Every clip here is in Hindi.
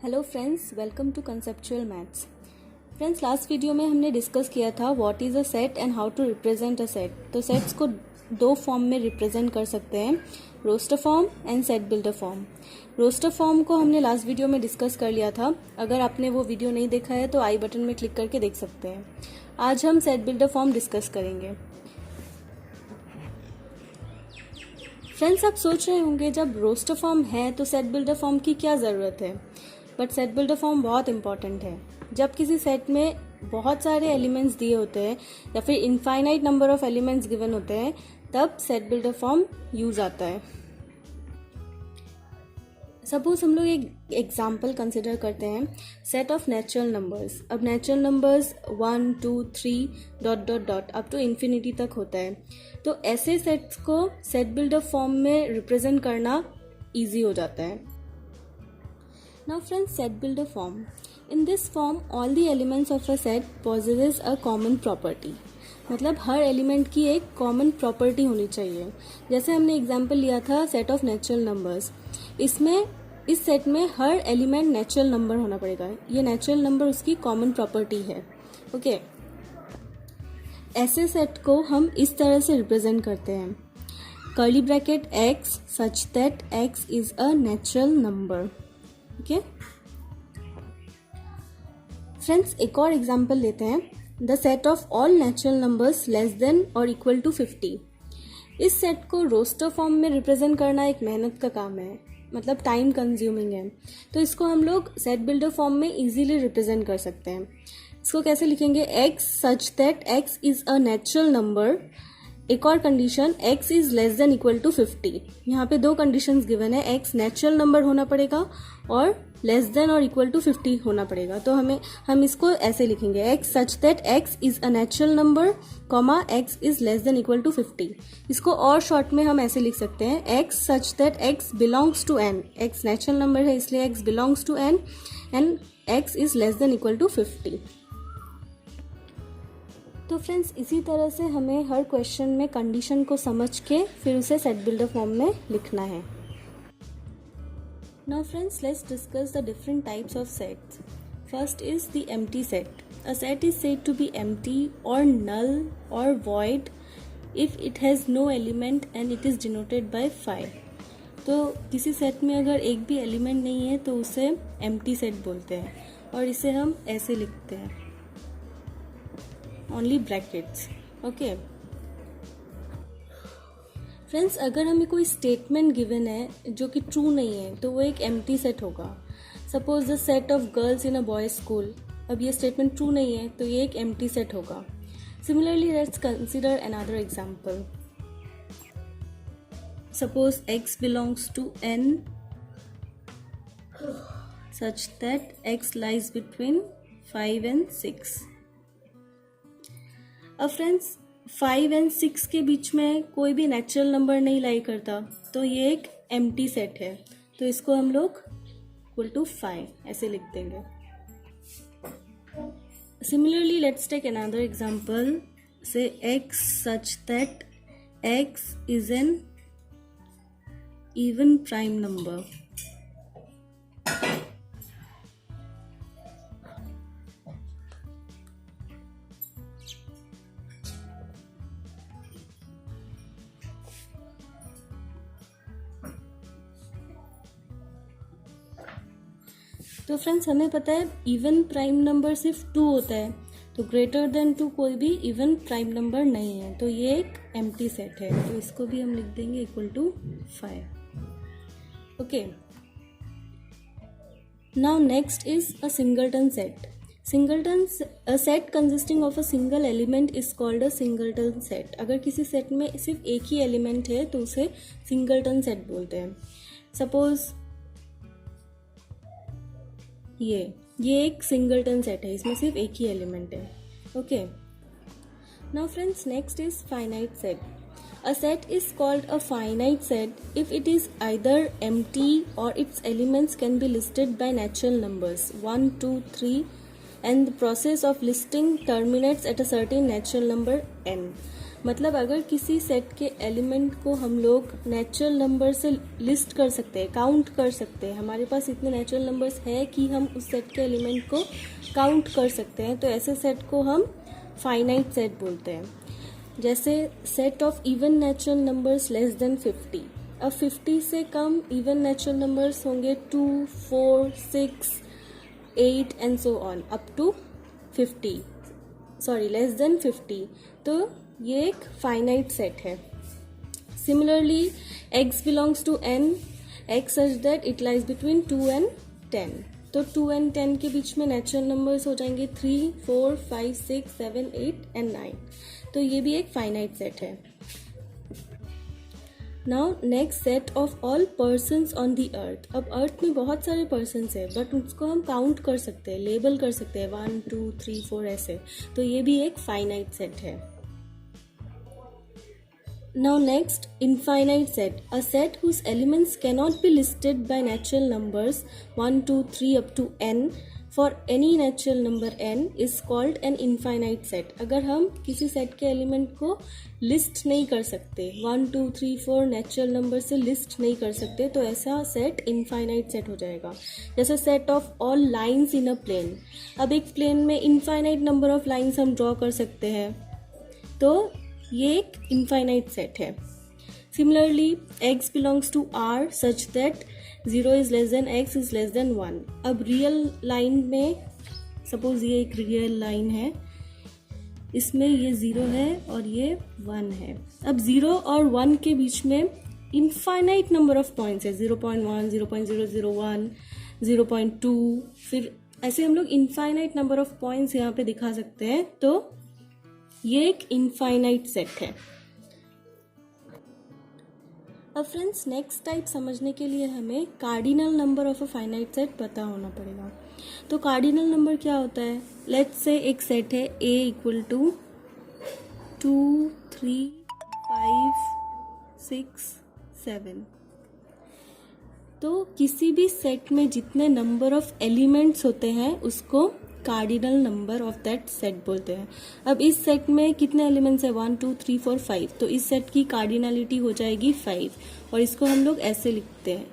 Hello friends, welcome to conceptual maths. Friends, last video में हमने डिस्कस किया था what is a set and how to represent a set. तो सेट्स को दो फॉर्म में रिप्रेजेंट कर सकते हैं, roster form and set builder form. Roster form को हमने लास्ट वीडियो में डिस्कस कर लिया था। अगर आपने वो वीडियो नहीं देखा है तो आई बटन में क्लिक करके देख सकते हैं। आज हम सेट बिल्डर फॉर्म डिस्कस करेंगे। फ्रेंड्स, आप सोच रहे होंगे जब रोस्टर फॉर्म है तो सेट बिल्डर फॉर्म की क्या ज़रूरत है, बट सेट बिल्डर फॉर्म बहुत इंपॉर्टेंट है। जब किसी सेट में बहुत सारे एलिमेंट्स दिए होते हैं या फिर infinite number of elements given होते हैं, तब सेट बिल्डर फॉर्म यूज आता है। सपोज हम लोग एक एग्जाम्पल कंसिडर करते हैं, सेट ऑफ नेचुरल नंबर्स। अब natural numbers 1, 2, 3 dot dot dot up to infinity तक होता है। तो ऐसे सेट्स को सेट बिल्डर फॉर्म में रिप्रेजेंट करना ईजी हो जाता है। Now friends, set builder form. In this form, all the elements of a set possesses a common property. मतलब हर एलिमेंट की एक कॉमन प्रॉपर्टी होनी चाहिए। जैसे हमने एग्जाम्पल लिया था सेट ऑफ नेचुरल नंबर्स, इसमें इस सेट में हर एलिमेंट नेचुरल नंबर होना पड़ेगा। ये नेचुरल नंबर उसकी कॉमन प्रॉपर्टी है। ओके, ऐसे सेट को हम इस तरह से रिप्रेजेंट करते हैं, curly bracket x such that x is a natural number. Okay friends, एक और एग्जाम्पल लेते हैं, the set of all natural numbers less than और इक्वल टू 50। इस सेट को रोस्टर फॉर्म में रिप्रेजेंट करना एक मेहनत का काम है, मतलब टाइम कंज्यूमिंग है। तो इसको हम लोग सेट बिल्डर फॉर्म में इजीली रिप्रेजेंट कर सकते हैं। इसको कैसे लिखेंगे, x such that x is a natural number. एक और condition, x is less than equal to 50। यहाँ पे दो कंडीशंस गिवन है, x नेचुरल नंबर होना पड़ेगा और लेस देन और इक्वल टू 50 होना पड़ेगा। तो हम इसको ऐसे लिखेंगे, x such that x is a natural number comma x is less than equal to 50। इसको और शॉर्ट में हम ऐसे लिख सकते हैं, x such that x belongs to n। x natural number है इसलिए x belongs to n and x is less than equal to 50। तो फ्रेंड्स, इसी तरह से हमें हर क्वेश्चन में कंडीशन को समझ के फिर उसे सेट बिल्डर फॉर्म में लिखना है। Now friends, let's discuss the different types of sets. First is the empty set. A set is said to be empty or null or void if it has no element and it is denoted by 5. तो किसी सेट में अगर एक भी एलिमेंट नहीं है तो उसे empty set बोलते हैं और इसे हम ऐसे लिखते हैं, ओनली ब्रैकेट्स। ओके फ्रेंड्स, अगर हमें कोई स्टेटमेंट गिवन है जो कि ट्रू नहीं है तो वो एक एम्प्टी सेट होगा। Suppose the set of girls in a boys school. अब ये स्टेटमेंट ट्रू नहीं है तो ये एक एम्प्टी सेट होगा। Similarly let's consider another example. Suppose x belongs to n such that x lies between 5 and 6। अब फ्रेंड्स, 5 एंड 6 के बीच में कोई भी नेचुरल नंबर नहीं लाई करता, तो ये एक एम्प्टी सेट है। तो इसको हम लोग इक्वल टू 5 ऐसे लिख देंगे। Similarly let's take another example, say x such that x is an even prime number. तो फ्रेंड्स, हमें पता है इवन प्राइम नंबर सिर्फ 2 होता है, तो ग्रेटर देन 2 कोई भी इवन प्राइम नंबर नहीं है, तो ये एक एम्प्टी सेट है। तो इसको भी हम लिख देंगे equal to 5। Okay, now next is a singleton set. Singleton a set consisting of a single element is called a singleton set. अगर किसी सेट में सिर्फ एक ही एलिमेंट है तो उसे सिंगलटन सेट बोलते हैं। सपोज ये एक सिंगलटन सेट है, इसमें सिर्फ एक ही एलिमेंट है। Okay, now friends, next is finite set. A set is called a finite set if it is either empty or its elements can be listed by natural numbers 1, 2, 3 and the process of listing terminates at a certain natural number n। मतलब अगर किसी सेट के एलिमेंट को हम लोग नेचुरल नंबर से लिस्ट कर सकते हैं, काउंट कर सकते हैं, हमारे पास इतने नेचुरल नंबर्स है कि हम उस सेट के एलिमेंट को काउंट कर सकते हैं, तो ऐसे सेट को हम फाइनाइट सेट बोलते हैं। जैसे set of even natural numbers less than 50। अब 50 से कम इवन नेचुरल नंबर्स होंगे 2, 4, 6, 8 and so on up to 50, sorry less than 50, तो ये एक फाइनाइट सेट है। Similarly x belongs to n, x such that it lies between 2 and 10, तो 2 and 10 के बीच में नेचुरल नंबर्स हो जाएंगे 3, 4, 5, 6, 7, 8 and 9, तो ये भी एक फाइनाइट सेट है। Now next set of all persons on the earth. अब अर्थ में बहुत सारे पर्सन्स है, बट उसको हम काउंट कर सकते हैं, लेबल कर सकते हैं 1, 2, 3, 4 ऐसे, तो ये भी एक फाइनाइट सेट है। Now next, infinite set, a set whose elements cannot be listed by natural numbers 1, 2, 3 up to n for any natural number n is called an infinite set। अगर हम किसी सेट के एलिमेंट को लिस्ट नहीं कर सकते, 1, 2, 3, 4 नेचुरल नंबर से लिस्ट नहीं कर सकते, तो ऐसा सेट इनफाइनाइट सेट हो जाएगा। जैसे set of all lines in a plane. अब एक प्लेन में इनफाइनाइट नंबर ऑफ लाइन्स हम ड्रॉ कर सकते हैं, तो ये एक इनफाइनाइट सेट है। Similarly x belongs to r such that 0 is less than x is less than 1। अब रियल लाइन में सपोज ये एक रियल लाइन है, इसमें ये 0 है और ये 1 है। अब 0 और 1 के बीच में इनफाइनाइट नंबर ऑफ पॉइंट्स है, 0.1, 0.001, 0.2, फिर ऐसे हम लोग इनफाइनाइट नंबर ऑफ पॉइंट्स यहाँ पे दिखा सकते हैं, तो ये एक इनफाइनाइट सेट है। अब फ्रेंड्स नेक्स्ट टाइप समझने के लिए हमें cardinal number of a finite set पता होना पड़ेगा। तो कार्डिनल नंबर क्या होता है? लेट्स से एक सेट है a इक्वल टू 2, 3, 5, 6, 7। तो किसी भी सेट में जितने नंबर ऑफ एलिमेंट्स होते हैं उसको cardinal number of that set बोलते हैं। अब इस सेट में कितने एलिमेंट्स है? 1, 2, 3, 4, 5, तो इस सेट की कार्डिनलिटी हो जाएगी 5, और इसको हम लोग ऐसे लिखते हैं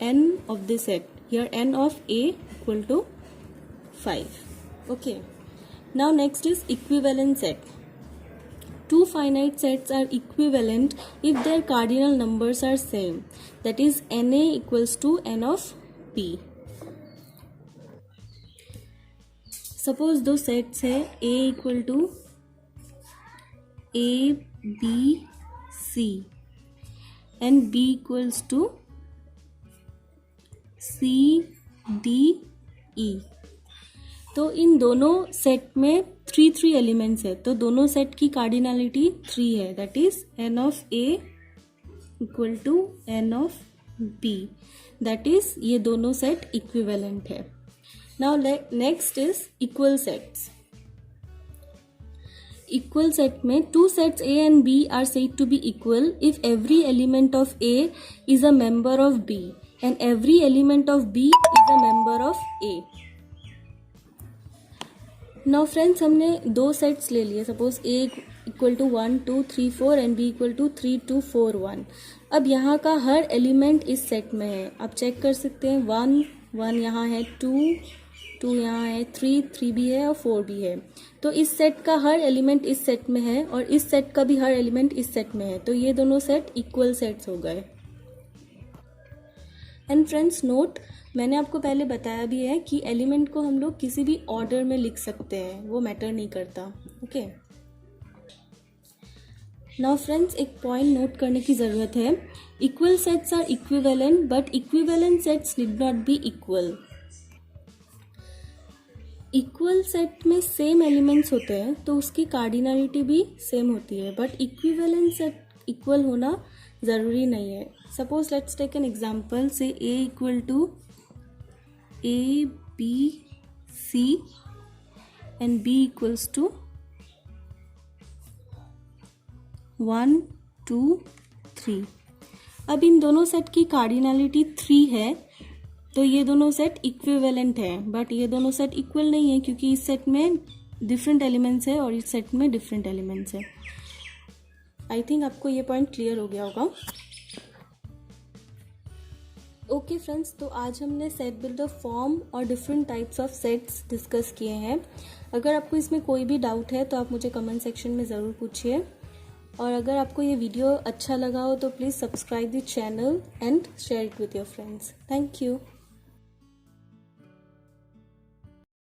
n of the set, here n of a equal to 5। Okay, now next is equivalent set. Two finite sets are equivalent if their cardinal numbers are same, that is na equals to n of p। Suppose दो सेट्स है a equal to a b c and b equals to c d e। तो इन दोनों सेट में 3 एलिमेंट्स है, तो दोनों सेट की कार्डिनलिटी 3 है, that is n of a equal to n of b, that is ये दोनों सेट इक्विवेलेंट है। Now next is equal sets. Equal set में two sets a and b are said to be equal if every element of a is a member of b and every element of b is a member of a। Now friends हमने दो सेट्स ले लिए, suppose a equal to 1, 2, 3, 4 and b equal to 3, 2, 4, 1। अब यहाँ का हर एलिमेंट इस सेट में है, आप चेक कर सकते हैं 1 यहाँ है, 2 यहाँ है, 3 भी है और 4 भी है। तो इस सेट का हर एलिमेंट इस सेट में है और इस सेट का भी हर एलिमेंट इस सेट में है, तो ये दोनों सेट इक्वल सेट्स हो गए। एंड फ्रेंड्स नोट, मैंने आपको पहले बताया भी है कि एलिमेंट को हम लोग किसी भी ऑर्डर में लिख सकते हैं, वो मैटर नहीं करता। ओके, नाउ फ्रेंड्स एक पॉइंट नोट करने की ज़रूरत है, equal sets are equivalent but equivalent sets did not be equal. Equal set में सेम एलिमेंट्स होते हैं तो उसकी कार्डिनलिटी भी सेम होती है, बट इक्विवेलेंट सेट इक्वल होना ज़रूरी नहीं है। Suppose let's take an example, say a equal to a b c and b equals to 1, 2, 3। अब इन दोनों सेट की कार्डिनलिटी 3 है, तो ये दोनों सेट इक्विवेलेंट है, बट ये दोनों सेट इक्वल नहीं है क्योंकि इस सेट में डिफरेंट एलिमेंट्स है और इस सेट में डिफरेंट एलिमेंट्स है। आई थिंक आपको ये पॉइंट क्लियर हो गया होगा। ओके फ्रेंड्स, तो आज हमने सेट बिल्डर फॉर्म और different types of sets discuss किए हैं। अगर आपको इसमें कोई भी डाउट है तो आप मुझे कमेंट सेक्शन में ज़रूर पूछिए, और अगर आपको ये वीडियो अच्छा लगा हो तो please subscribe the channel and share it with your friends. Thank you.